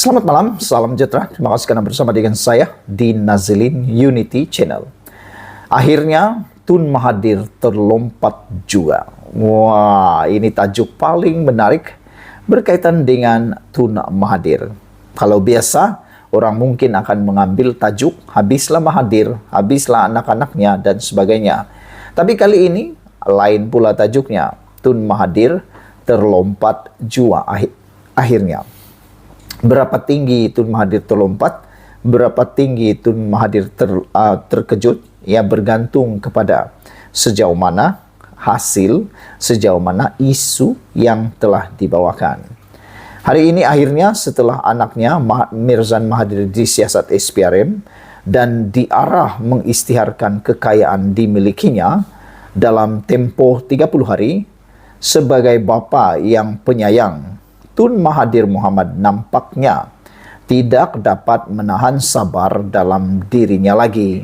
Selamat malam, salam sejahtera. Terima kasih karena bersama dengan saya di Nazilin Unity Channel. Akhirnya Tun Mahathir terlompat juga. Wah, ini tajuk paling menarik berkaitan dengan Tun Mahathir. Kalau biasa, orang mungkin akan mengambil tajuk habislah Mahathir, habislah anak-anaknya dan sebagainya. Tapi kali ini lain pula tajuknya. Tun Mahathir terlompat jua akhirnya. Berapa tinggi Tun Mahathir terlompat, berapa tinggi Tun Mahathir terkejut, ya bergantung kepada sejauh mana hasil, sejauh mana isu yang telah dibawakan. Hari ini akhirnya setelah anaknya Mirzan Mahathir disiasat SPRM dan diarah mengisytiharkan kekayaan dimilikinya dalam tempoh 30 hari, sebagai bapa yang penyayang, Tun Mahathir Mohamad nampaknya tidak dapat menahan sabar dalam dirinya lagi.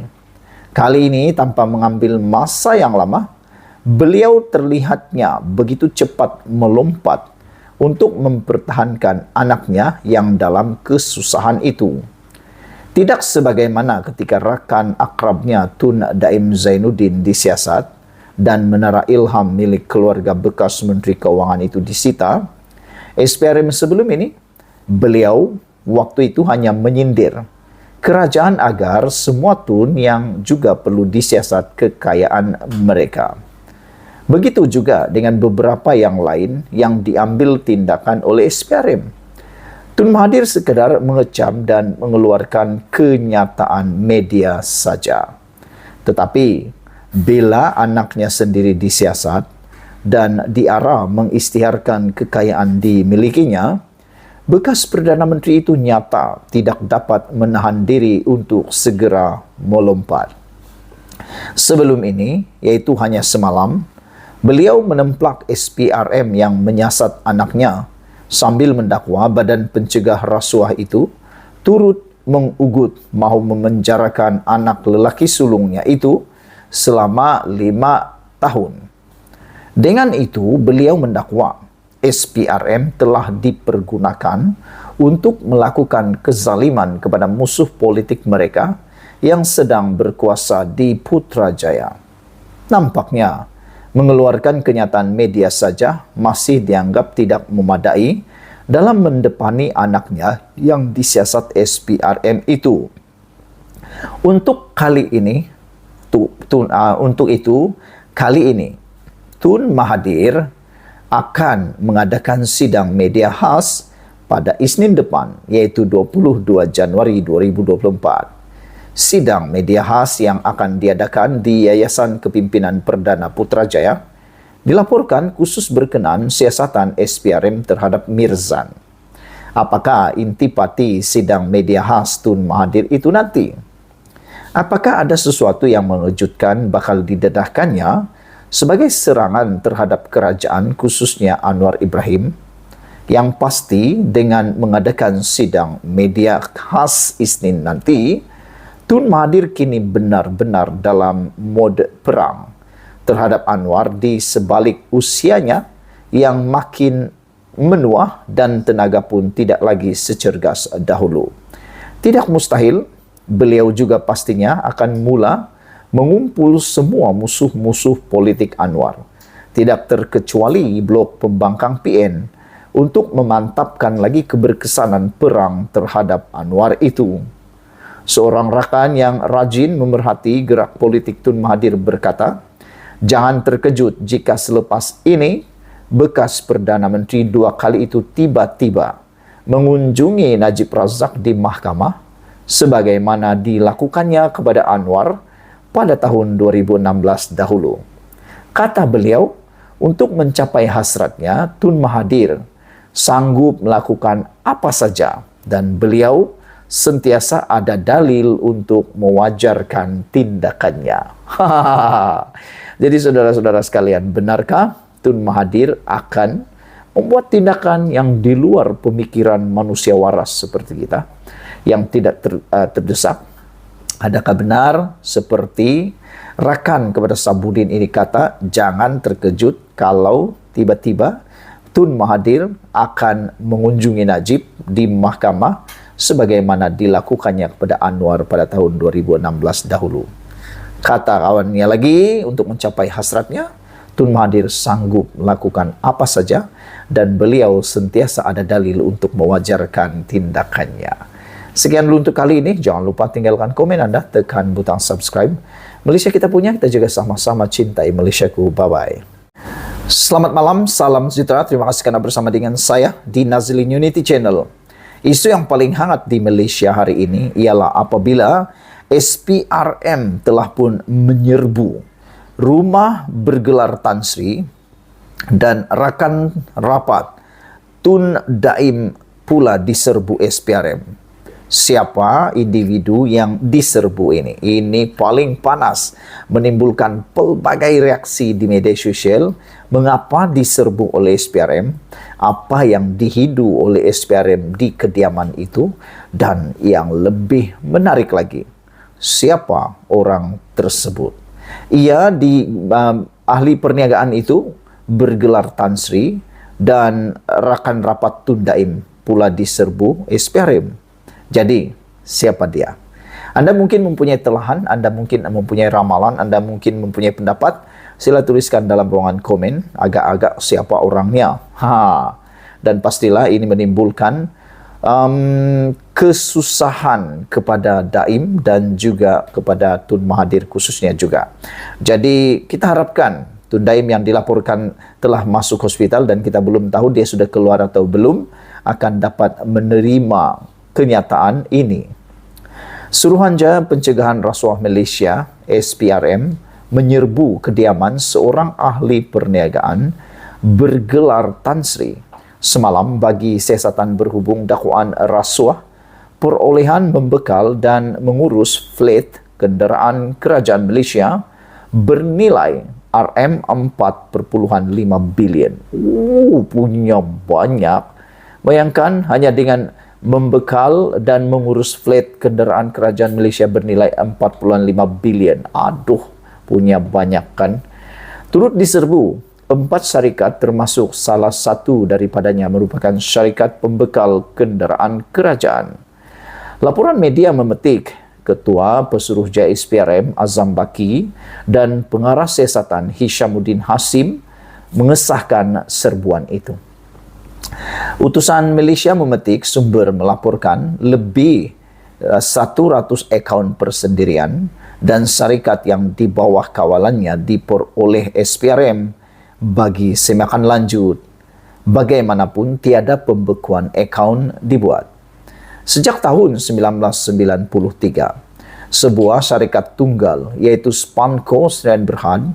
Kali ini tanpa mengambil masa yang lama, beliau terlihatnya begitu cepat melompat untuk mempertahankan anaknya yang dalam kesusahan itu. Tidak sebagaimana ketika rakan akrabnya Tun Daim Zainuddin disiasat dan menara ilham milik keluarga bekas Menteri Keuangan itu disita. SPRM sebelum ini, beliau waktu itu hanya menyindir kerajaan agar semua tun yang juga perlu disiasat kekayaan mereka. Begitu juga dengan beberapa yang lain yang diambil tindakan oleh SPRM. Tun Mahathir sekedar mengecam dan mengeluarkan kenyataan media saja. Tetapi bila anaknya sendiri disiasat dan diarah mengisytiharkan kekayaan dimilikinya, bekas Perdana Menteri itu nyata tidak dapat menahan diri untuk segera melompat. Sebelum ini, yaitu hanya semalam, beliau menemplak SPRM yang menyasat anaknya sambil mendakwa Badan Pencegah Rasuah itu turut mengugut mahu memenjarakan anak lelaki sulungnya itu selama 5 tahun. Dengan itu, beliau mendakwa SPRM telah dipergunakan untuk melakukan kezaliman kepada musuh politik mereka yang sedang berkuasa di Putrajaya. Nampaknya, mengeluarkan kenyataan media saja masih dianggap tidak memadai dalam mendepani anaknya yang disiasat SPRM itu. Untuk itu, kali ini, Tun Mahathir akan mengadakan sidang media khas pada Isnin depan, yaitu 22 Januari 2024. Sidang media khas yang akan diadakan di Yayasan Kepimpinan Perdana Putrajaya dilaporkan khusus berkenan siasatan SPRM terhadap Mirzan. Apakah intipati sidang media khas Tun Mahathir itu nanti? Apakah ada sesuatu yang mengejutkan bakal didedahkannya sebagai serangan terhadap kerajaan khususnya Anwar Ibrahim? Yang pasti dengan mengadakan sidang media khas Isnin nanti, Tun Mahathir kini benar-benar dalam mode perang terhadap Anwar di sebalik usianya yang makin menua dan tenaga pun tidak lagi secergas dahulu. Tidak mustahil, beliau juga pastinya akan mula mengumpul semua musuh-musuh politik Anwar, tidak terkecuali blok pembangkang PN, untuk memantapkan lagi keberkesanan perang terhadap Anwar itu. Seorang rakan yang rajin memerhati gerak politik Tun Mahathir berkata, jangan terkejut jika selepas ini bekas Perdana Menteri 2 kali itu tiba-tiba mengunjungi Najib Razak di mahkamah sebagaimana dilakukannya kepada Anwar pada tahun 2016 dahulu. Kata beliau, untuk mencapai hasratnya, Tun Mahathir sanggup melakukan apa saja dan beliau sentiasa ada dalil untuk mewajarkan tindakannya. Jadi saudara-saudara sekalian, benarkah Tun Mahathir akan membuat tindakan yang di luar pemikiran manusia waras seperti kita, yang tidak terdesak? Adakah benar seperti rakan kepada Sabudin ini kata, jangan terkejut kalau tiba-tiba Tun Mahathir akan mengunjungi Najib di mahkamah sebagaimana dilakukannya kepada Anwar pada tahun 2016 dahulu. Kata kawannya lagi, untuk mencapai hasratnya, Tun Mahathir sanggup melakukan apa saja dan beliau sentiasa ada dalil untuk mewajarkan tindakannya. Sekian dulu untuk kali ini. Jangan lupa tinggalkan komen Anda, tekan butang subscribe. Malaysia kita punya, kita juga sama-sama cintai Malaysiaku. Bye-bye. Selamat malam, salam sejahtera. Terima kasih karena bersama dengan saya di Nazilin Unity Channel. Isu yang paling hangat di Malaysia hari ini ialah apabila SPRM telah pun menyerbu rumah bergelar Tan Sri dan rakan rapat Tun Daim pula diserbu SPRM. Siapa individu yang diserbu ini? Ini paling panas, menimbulkan pelbagai reaksi di media sosial. Mengapa diserbu oleh SPRM? Apa yang dihidu oleh SPRM di kediaman itu? Dan yang lebih menarik lagi, siapa orang tersebut? Ia ahli perniagaan itu bergelar Tan Sri dan rakan rapat Tun Daim pula diserbu SPRM. Jadi, siapa dia? Anda mungkin mempunyai telahan, Anda mungkin mempunyai ramalan, Anda mungkin mempunyai pendapat. Sila tuliskan dalam ruangan komen agak-agak siapa orangnya. Dan pastilah ini menimbulkan kesusahan kepada Daim dan juga kepada Tun Mahathir khususnya juga. Jadi kita harapkan Tun Daim yang dilaporkan telah masuk hospital dan kita belum tahu dia sudah keluar atau belum, akan dapat menerima kenyataan ini. Suruhanjaya Pencegahan Rasuah Malaysia (SPRM) menyerbu kediaman seorang ahli perniagaan bergelar Tan Sri semalam bagi siasatan berhubung dakwaan rasuah, perolehan membekal dan mengurus flat kenderaan kerajaan Malaysia bernilai RM4.5 bilion. Punya banyak. Bayangkan hanya dengan membekal dan mengurus flat kenderaan kerajaan Malaysia bernilai 4.5 bilion. Aduh, punya banyak kan? Turut diserbu 4 syarikat termasuk salah satu daripadanya merupakan syarikat pembekal kenderaan kerajaan. Laporan media memetik Ketua Pesuruhjaya SPRM Azam Baki dan Pengarah Siasatan Hishamuddin Hasim mengesahkan serbuan itu. Utusan Malaysia memetik sumber melaporkan lebih 100 akaun persendirian dan syarikat yang di bawah kawalannya diperoleh SPRM bagi semakan lanjut. Bagaimanapun tiada pembekuan akaun dibuat. Sejak tahun 1993, sebuah syarikat tunggal iaitu Spanco Sdn Bhd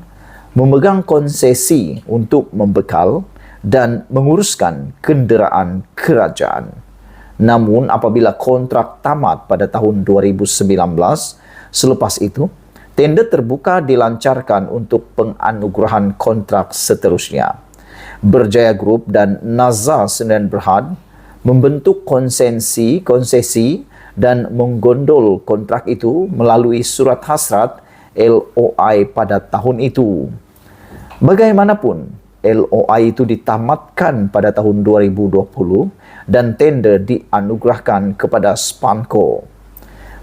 memegang konsesi untuk membekal dan menguruskan kenderaan kerajaan. Namun apabila kontrak tamat pada tahun 2019, selepas itu, tender terbuka dilancarkan untuk penganugerahan kontrak seterusnya. Berjaya Group dan Nazar Sdn Bhd membentuk konsesi dan menggondol kontrak itu melalui surat hasrat LOI pada tahun itu. Bagaimanapun, LOI itu ditamatkan pada tahun 2020 dan tender dianugerahkan kepada Spanco.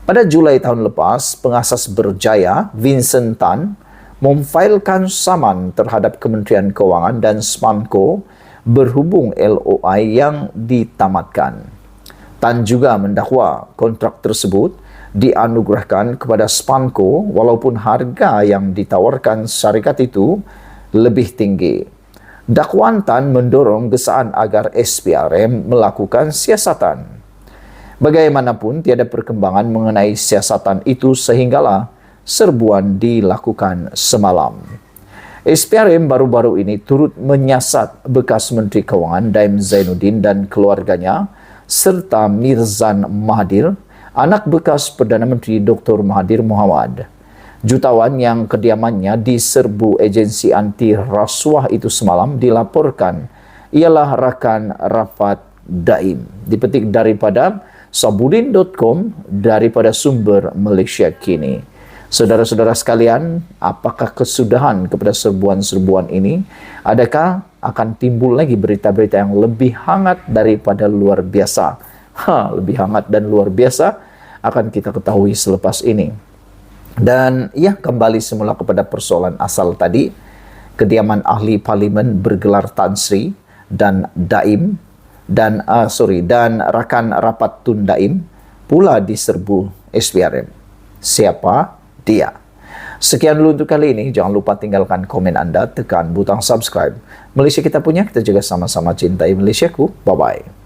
Pada Julai tahun lepas, pengasas Berjaya, Vincent Tan, memfailkan saman terhadap Kementerian Kewangan dan Spanco berhubung LOI yang ditamatkan. Tan juga mendakwa kontrak tersebut dianugerahkan kepada Spanco walaupun harga yang ditawarkan syarikat itu lebih tinggi. Dakwaan Tan mendorong gesaan agar SPRM melakukan siasatan. Bagaimanapun tiada perkembangan mengenai siasatan itu sehinggalah serbuan dilakukan semalam. SPRM baru-baru ini turut menyiasat bekas Menteri Kewangan Daim Zainuddin dan keluarganya serta Mirzan Mahathir, anak bekas Perdana Menteri Dr. Mahathir Mohamad. Jutawan yang kediamannya diserbu agensi anti rasuah itu semalam dilaporkan ialah rakan rapat Daim. Dipetik daripada sabudin.com daripada sumber Malaysia Kini. Saudara-saudara sekalian, apakah kesudahan kepada serbuan-serbuan ini? Adakah akan timbul lagi berita-berita yang lebih hangat daripada luar biasa. Lebih hangat dan luar biasa akan kita ketahui selepas ini. Dan ya, kembali semula kepada persoalan asal tadi, kediaman ahli parlimen bergelar Tan Sri dan Daim dan rakan rapat Tun Daim pula diserbu SPRM. Siapa dia? Sekian dulu untuk kali ini. Jangan lupa tinggalkan komen Anda, tekan butang subscribe. Malaysia kita punya, kita juga sama-sama cintai Malaysiaku. Bye-bye.